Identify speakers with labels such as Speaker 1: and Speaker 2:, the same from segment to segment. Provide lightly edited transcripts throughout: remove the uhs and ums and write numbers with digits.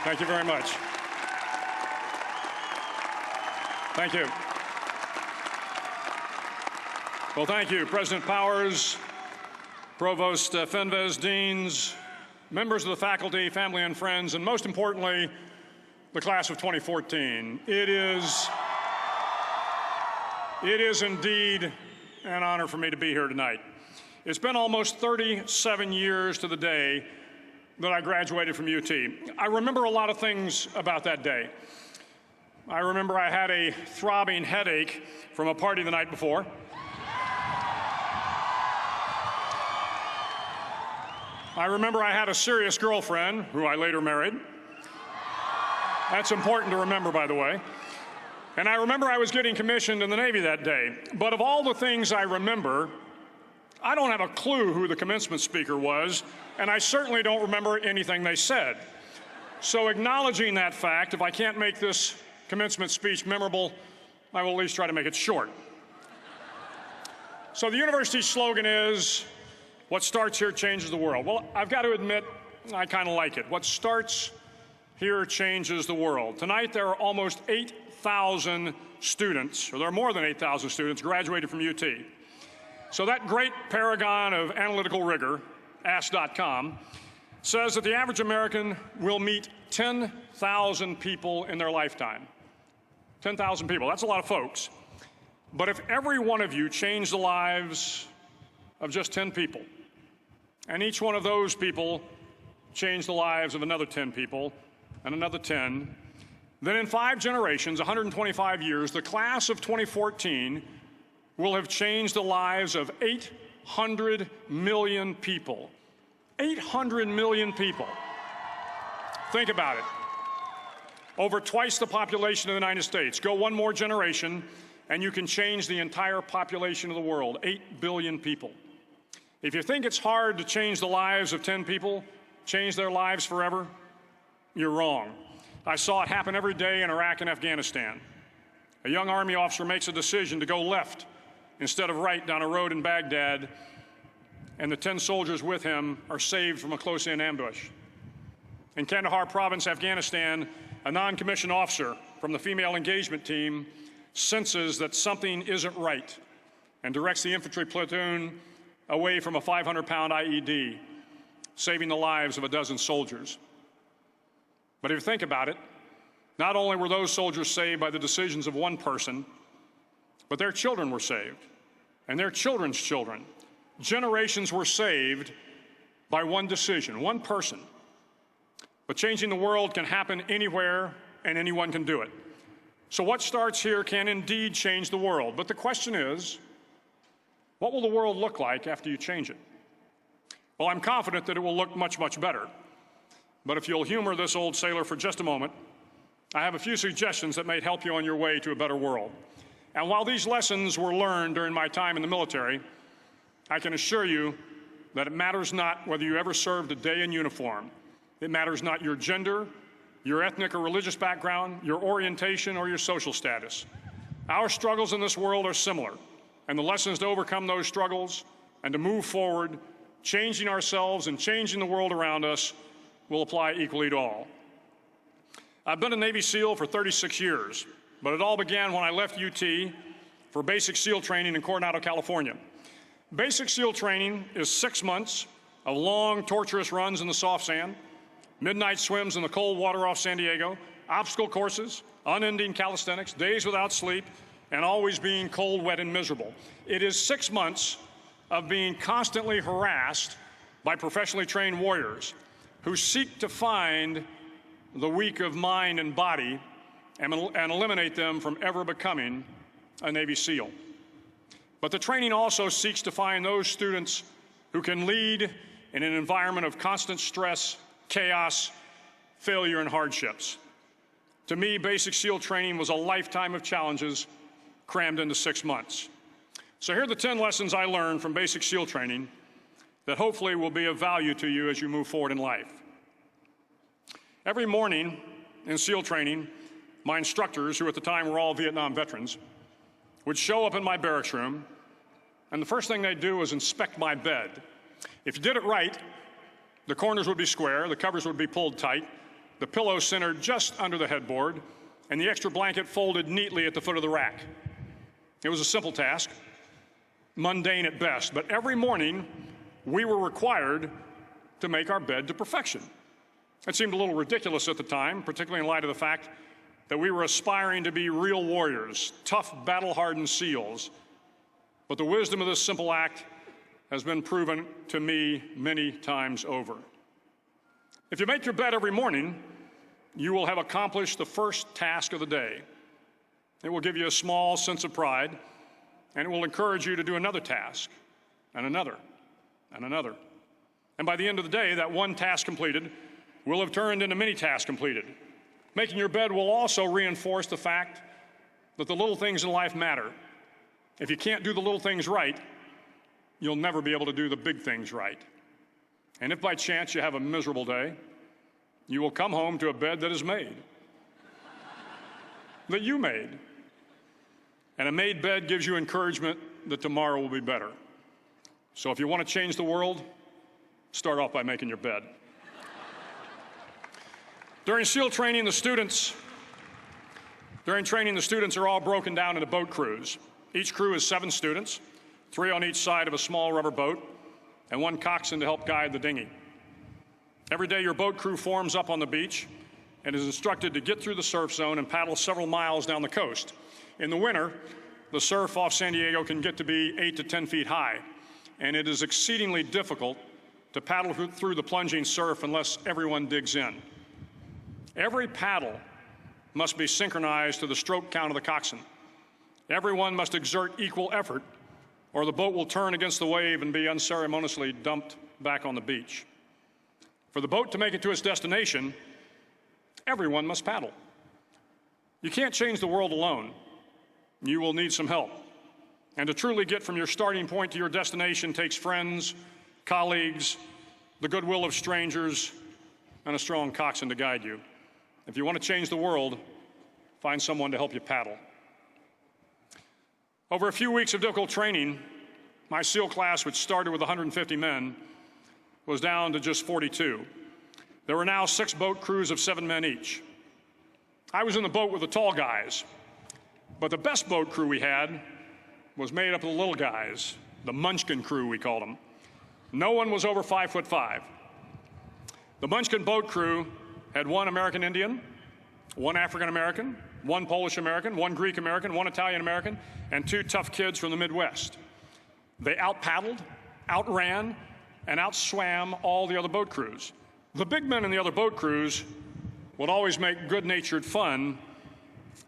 Speaker 1: Thank you very much. Thank you. Well, thank you, President Powers, Provost Fenves, deans, members of the faculty, family and friends, and most importantly, the class of 2014. It is indeed an honor for me to be here tonight. It's been almost 37 years to the day that I graduated from UT. I remember a lot of things about that day. I remember I had a throbbing headache from a party the night before. I remember I had a serious girlfriend, who I later married. That's important to remember, by the way. And I remember I was getting commissioned in the Navy that day. But of all the things I remember, I don't have a clue who the commencement speaker was, and I certainly don't remember anything they said. So acknowledging that fact, if I can't make this commencement speech memorable, I will at least try to make it short. So the university's slogan is, "What starts here changes the world." Well, I've got to admit, I kind of like it. What starts here changes the world. Tonight, there are almost 8,000 students, or there are more than 8,000 students, graduated from UT. So that great paragon of analytical rigor, Ask.com, says that the average American will meet 10,000 people in their lifetime. 10,000 people, that's a lot of folks. But if every one of you changed the lives of just 10 people, and each one of those people changed the lives of another 10 people, and another 10, then in 5 generations, 125 years, the class of 2014 will have changed the lives of 800 million people. 800 million people. Think about it. Over twice the population of the United States. Go one more generation, and you can change the entire population of the world, 8 billion people. If you think it's hard to change the lives of 10 people, change their lives forever, you're wrong. I saw it happen every day in Iraq and Afghanistan. A young Army officer makes a decision to go left instead of right down a road in Baghdad, and the 10 soldiers with him are saved from a close-in ambush. In Kandahar province, Afghanistan, a non-commissioned officer from the female engagement team senses that something isn't right and directs the infantry platoon away from a 500-pound IED, saving the lives of a dozen soldiers. But if you think about it, not only were those soldiers saved by the decisions of one person, but their children were saved, and their children's children. Generations were saved by one decision, one person. But changing the world can happen anywhere, and anyone can do it. So what starts here can indeed change the world. But the question is, what will the world look like after you change it? Well, I'm confident that it will look much, much better. But if you'll humor this old sailor for just a moment, I have a few suggestions that may help you on your way to a better world. And while these lessons were learned during my time in the military, I can assure you that it matters not whether you ever served a day in uniform. It matters not your gender, your ethnic or religious background, your orientation, or your social status. Our struggles in this world are similar, and the lessons to overcome those struggles and to move forward, changing ourselves and changing the world around us, will apply equally to all. I've been a Navy SEAL for 36 years, but it all began when I left UT for basic SEAL training in Coronado, California. Basic SEAL training is 6 months of long, torturous runs in the soft sand, midnight swims in the cold water off San Diego, obstacle courses, unending calisthenics, days without sleep, and always being cold, wet, and miserable. It is 6 months of being constantly harassed by professionally trained warriors who seek to find the weak of mind and body and eliminate them from ever becoming a Navy SEAL. But the training also seeks to find those students who can lead in an environment of constant stress, chaos, failure, and hardships. To me, basic SEAL training was a lifetime of challenges crammed into 6 months. So here are the 10 lessons I learned from basic SEAL training that hopefully will be of value to you as you move forward in life. Every morning in SEAL training, my instructors, who at the time were all Vietnam veterans, would show up in my barracks room, and the first thing they'd do was inspect my bed. If you did it right, the corners would be square, the covers would be pulled tight, the pillow centered just under the headboard, and the extra blanket folded neatly at the foot of the rack. It was a simple task, mundane at best, but every morning we were required to make our bed to perfection. It seemed a little ridiculous at the time, particularly in light of the fact that we were aspiring to be real warriors, tough, battle-hardened SEALs. But the wisdom of this simple act has been proven to me many times over. If you make your bed every morning, you will have accomplished the first task of the day. It will give you a small sense of pride, and it will encourage you to do another task, and another, and another. And by the end of the day, that one task completed will have turned into many tasks completed. Making your bed will also reinforce the fact that the little things in life matter. If you can't do the little things right, you'll never be able to do the big things right. And if by chance you have a miserable day, you will come home to a bed that is made, that you made. And a made bed gives you encouragement that tomorrow will be better. So if you want to change the world, start off by making your bed. During SEAL training, the students are all broken down into boat crews. Each crew is 7 students, 3 on each side of a small rubber boat, and 1 coxswain to help guide the dinghy. Every day, your boat crew forms up on the beach and is instructed to get through the surf zone and paddle several miles down the coast. In the winter, the surf off San Diego can get to be 8 to 10 feet high, and it is exceedingly difficult to paddle through the plunging surf unless everyone digs in. Every paddle must be synchronized to the stroke count of the coxswain. Everyone must exert equal effort, or the boat will turn against the wave and be unceremoniously dumped back on the beach. For the boat to make it to its destination, everyone must paddle. You can't change the world alone. You will need some help. And to truly get from your starting point to your destination takes friends, colleagues, the goodwill of strangers, and a strong coxswain to guide you. If you want to change the world, find someone to help you paddle. Over a few weeks of difficult training, my SEAL class, which started with 150 men, was down to just 42. There were now 6 boat crews of 7 men each. I was in the boat with the tall guys, but the best boat crew we had was made up of the little guys, the Munchkin crew, we called them. No one was over 5'5". The Munchkin boat crew had 1 American Indian, 1 African American, 1 Polish American, 1 Greek American, 1 Italian American, and 2 tough kids from the Midwest. They out-paddled, outran, and outswam all the other boat crews. The big men in the other boat crews would always make good-natured fun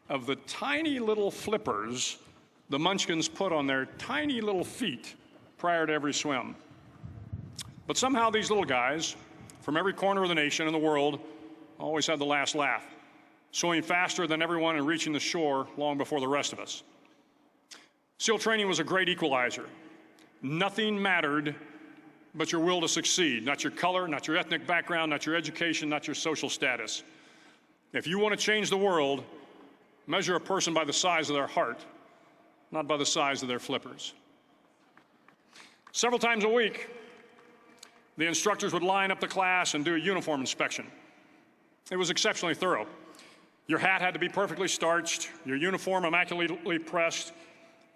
Speaker 1: of the tiny little flippers the Munchkins put on their tiny little feet prior to every swim. But somehow these little guys from every corner of the nation and the world always had the last laugh, swimming faster than everyone and reaching the shore long before the rest of us. SEAL training was a great equalizer. Nothing mattered but your will to succeed, not your color, not your ethnic background, not your education, not your social status. If you want to change the world, measure a person by the size of their heart, not by the size of their flippers. Several times a week, the instructors would line up the class and do a uniform inspection. It was exceptionally thorough. Your hat had to be perfectly starched, your uniform immaculately pressed,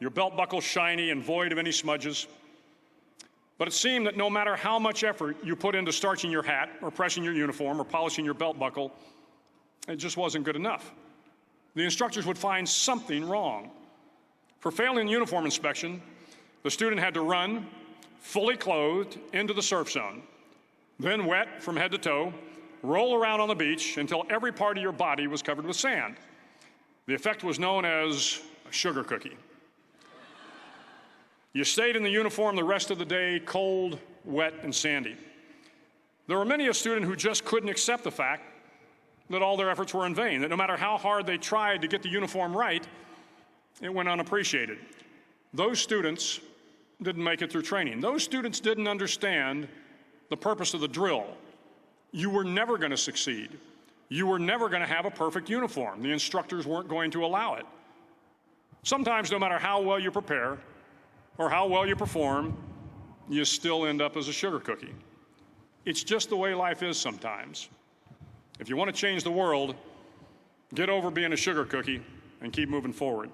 Speaker 1: your belt buckle shiny and void of any smudges. But it seemed that no matter how much effort you put into starching your hat or pressing your uniform or polishing your belt buckle, it just wasn't good enough. The instructors would find something wrong. For failing the uniform inspection, the student had to run, fully clothed, into the surf zone, then wet from head to toe, roll around on the beach until every part of your body was covered with sand. The effect was known as a sugar cookie. You stayed in the uniform the rest of the day, cold, wet, and sandy. There were many a student who just couldn't accept the fact that all their efforts were in vain, that no matter how hard they tried to get the uniform right, it went unappreciated. Those students didn't make it through training. Those students didn't understand the purpose of the drill. You were never going to succeed. You were never going to have a perfect uniform. The instructors weren't going to allow it. Sometimes, no matter how well you prepare or how well you perform, you still end up as a sugar cookie. It's just the way life is sometimes. If you want to change the world, get over being a sugar cookie and keep moving forward.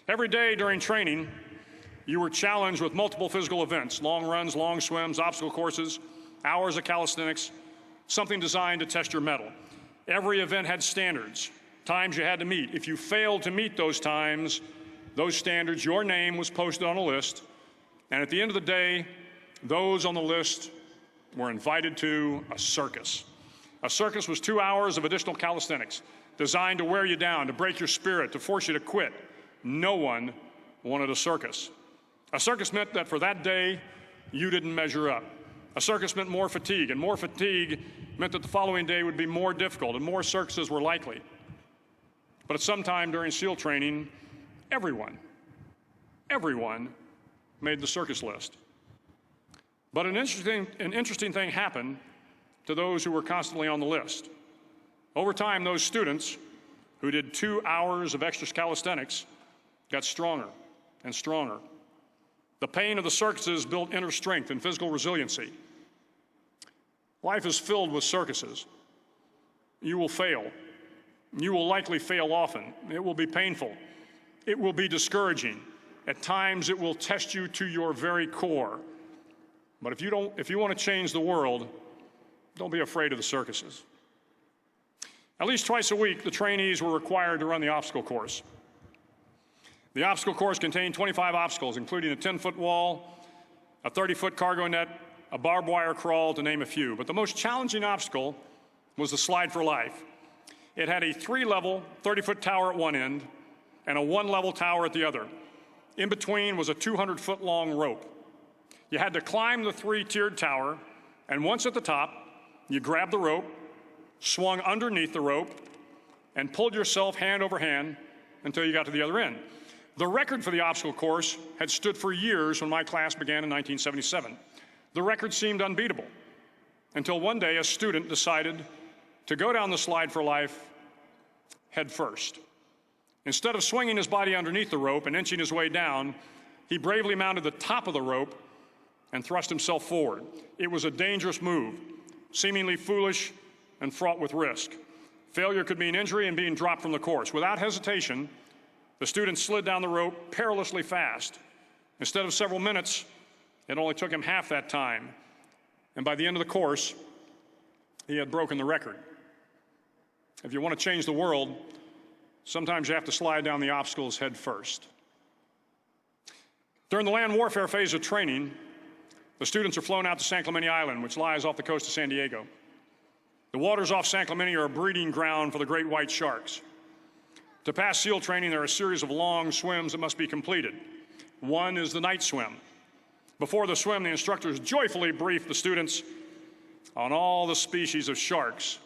Speaker 1: Every day during training, you were challenged with multiple physical events: long runs, long swims, obstacle courses, hours of calisthenics, something designed to test your mettle. Every event had standards, times you had to meet. If you failed to meet those times, those standards, your name was posted on a list, and at the end of the day, those on the list were invited to a circus. A circus was 2 hours of additional calisthenics, designed to wear you down, to break your spirit, to force you to quit. No one wanted a circus. A circus meant that for that day, you didn't measure up. A circus meant more fatigue, and more fatigue meant that the following day would be more difficult, and more circuses were likely. But at some time during SEAL training, everyone made the circus list. But an interesting thing happened to those who were constantly on the list. Over time, those students who did 2 hours of extra calisthenics got stronger and stronger. The pain of the circuses built inner strength and physical resiliency. Life is filled with circuses. You will fail. You will likely fail often. It will be painful. It will be discouraging. At times, it will test you to your very core. But if you want to change the world, don't be afraid of the circuses. At least twice a week, the trainees were required to run the obstacle course. The obstacle course contained 25 obstacles, including a 10-foot wall, a 30-foot cargo net, a barbed wire crawl, to name a few. But the most challenging obstacle was the slide for life. It had a 3-level, 30-foot tower at one end and a 1-level tower at the other. In between was a 200-foot-long rope. You had to climb the 3-tiered tower, and once at the top, you grabbed the rope, swung underneath the rope, and pulled yourself hand over hand until you got to the other end. The record for the obstacle course had stood for years when my class began in 1977. The record seemed unbeatable until one day a student decided to go down the slide for life head first. Instead of swinging his body underneath the rope and inching his way down, he bravely mounted the top of the rope and thrust himself forward. It was a dangerous move, seemingly foolish and fraught with risk. Failure could mean injury and being dropped from the course. Without hesitation, the student slid down the rope perilously fast. Instead of several minutes, it only took him half that time. And by the end of the course, he had broken the record. If you want to change the world, sometimes you have to slide down the obstacles head first. During the land warfare phase of training, the students are flown out to San Clemente Island, which lies off the coast of San Diego. The waters off San Clemente are a breeding ground for the great white sharks. To pass SEAL training, there are a series of long swims that must be completed. One is the night swim. Before the swim, the instructors joyfully brief the students on all the species of sharks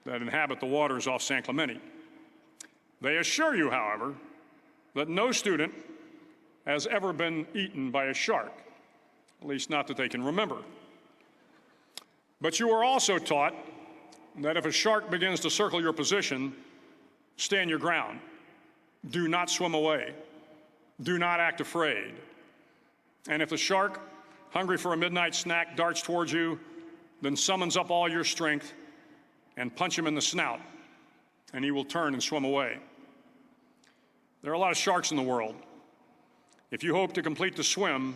Speaker 1: that inhabit the waters off San Clemente. They assure you, however, that no student has ever been eaten by a shark, at least not that they can remember. But you are also taught that if a shark begins to circle your position, stand your ground. Do not swim away. Do not act afraid. And if the shark, hungry for a midnight snack, darts towards you, then summons up all your strength and punch him in the snout, and he will turn and swim away. There are a lot of sharks in the world. If you hope to complete the swim,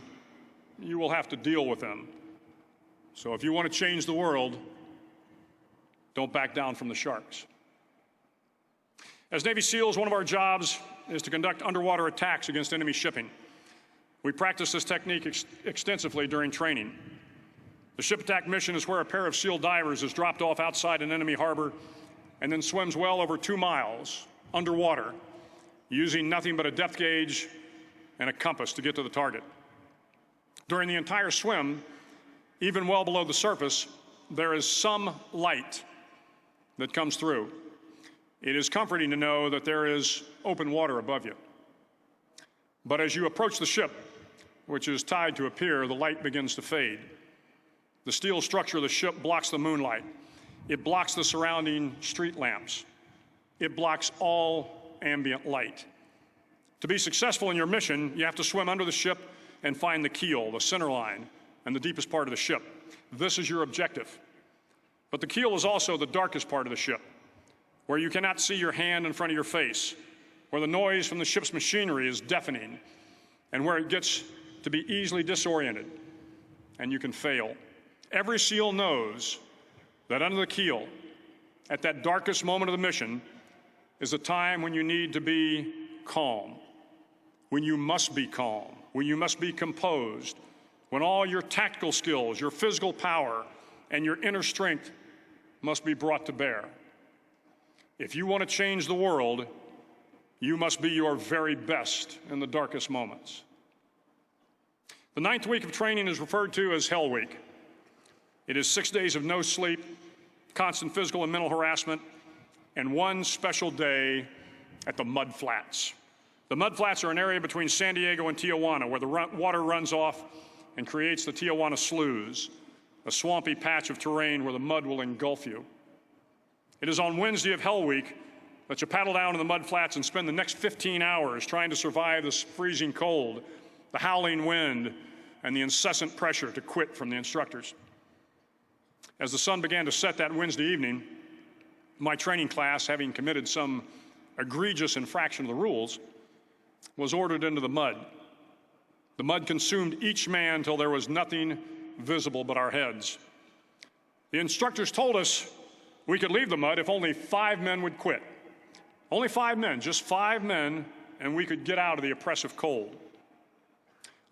Speaker 1: you will have to deal with them. So if you want to change the world, don't back down from the sharks. As Navy SEALs, one of our jobs is to conduct underwater attacks against enemy shipping. We practice this technique extensively during training. The ship attack mission is where a pair of SEAL divers is dropped off outside an enemy harbor and then swims well over 2 miles underwater, using nothing but a depth gauge and a compass to get to the target. During the entire swim, even well below the surface, there is some light that comes through. It is comforting to know that there is open water above you. But as you approach the ship, which is tied to a pier, the light begins to fade. The steel structure of the ship blocks the moonlight. It blocks the surrounding street lamps. It blocks all ambient light. To be successful in your mission, you have to swim under the ship and find the keel, the center line, and the deepest part of the ship. This is your objective. But the keel is also the darkest part of the ship, where you cannot see your hand in front of your face, where the noise from the ship's machinery is deafening, and where it gets to be easily disoriented, and you can fail. Every SEAL knows that under the keel, at that darkest moment of the mission, is a time when you need to be calm, when you must be calm, when you must be composed, when all your tactical skills, your physical power, and your inner strength must be brought to bear. If you want to change the world, you must be your very best in the darkest moments. The 9th week of training is referred to as Hell Week. It is 6 days of no sleep, constant physical and mental harassment, and one special day at the Mud Flats. The Mud Flats are an area between San Diego and Tijuana where the water runs off and creates the Tijuana Sloughs, a swampy patch of terrain where the mud will engulf you. It is on Wednesday of Hell Week that you paddle down to the Mud Flats and spend the next 15 hours trying to survive this freezing cold, the howling wind, and the incessant pressure to quit from the instructors. As the sun began to set that Wednesday evening, my training class, having committed some egregious infraction of the rules, was ordered into the mud. The mud consumed each man till there was nothing visible but our heads. The instructors told us we could leave the mud if only 5 men would quit. Only 5 men, just 5 men, and we could get out of the oppressive cold.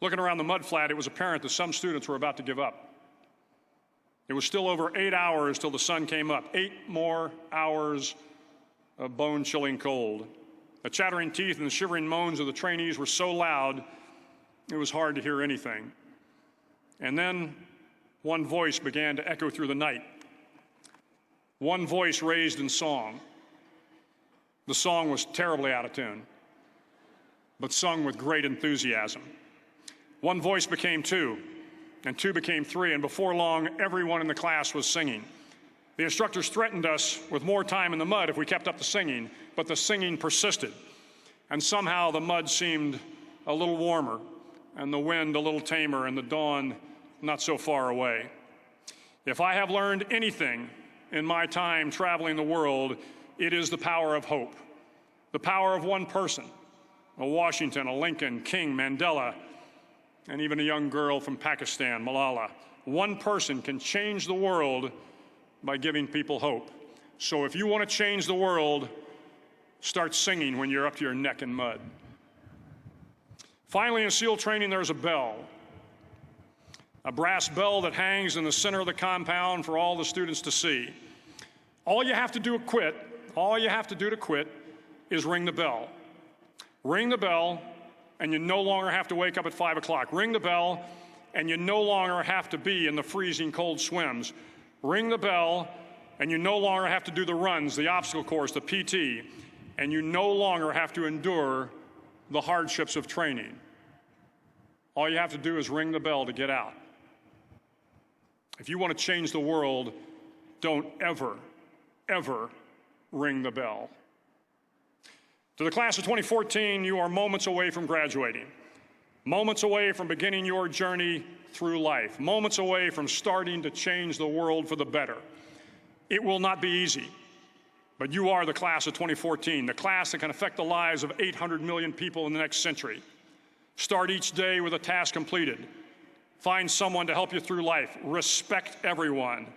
Speaker 1: Looking around the mud flat, it was apparent that some students were about to give up. It was still over 8 hours till the sun came up. 8 more hours of bone-chilling cold. The chattering teeth and the shivering moans of the trainees were so loud, it was hard to hear anything. And then one voice began to echo through the night. One voice raised in song. The song was terribly out of tune, but sung with great enthusiasm. One voice became 2, and 2 became 3, and before long, everyone in the class was singing. The instructors threatened us with more time in the mud if we kept up the singing, but the singing persisted. And somehow the mud seemed a little warmer, and the wind a little tamer, and the dawn not so far away. If I have learned anything in my time traveling the world, it is the power of hope. The power of one person, a Washington, a Lincoln, King, Mandela, and even a young girl from Pakistan, Malala. One person can change the world by giving people hope. So if you want to change the world, start singing when you're up to your neck in mud. Finally, in SEAL training, there's a bell. A brass bell that hangs in the center of the compound for all the students to see. All you have to do to quit is ring the bell. Ring the bell, and you no longer have to wake up at 5 o'clock. Ring the bell, and you no longer have to be in the freezing cold swims. Ring the bell, and you no longer have to do the runs, the obstacle course, the PT, and you no longer have to endure the hardships of training. All you have to do is ring the bell to get out. If you want to change the world, don't ever, ever ring the bell. To the class of 2014, you are moments away from graduating, moments away from beginning your journey through life, moments away from starting to change the world for the better. It will not be easy, but you are the class of 2014, the class that can affect the lives of 800 million people in the next century. Start each day with a task completed. Find someone to help you through life. Respect everyone.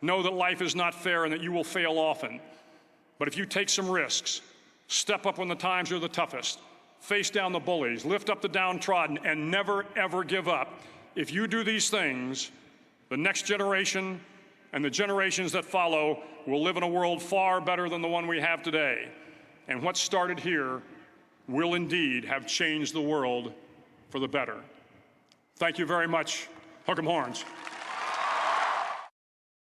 Speaker 1: Know that life is not fair and that you will fail often. But if you take some risks, step up when the times are the toughest, face down the bullies, lift up the downtrodden, and never, ever give up. If you do these things, the next generation and the generations that follow will live in a world far better than the one we have today. And what started here will indeed have changed the world for the better. Thank you very much. Hook 'em horns.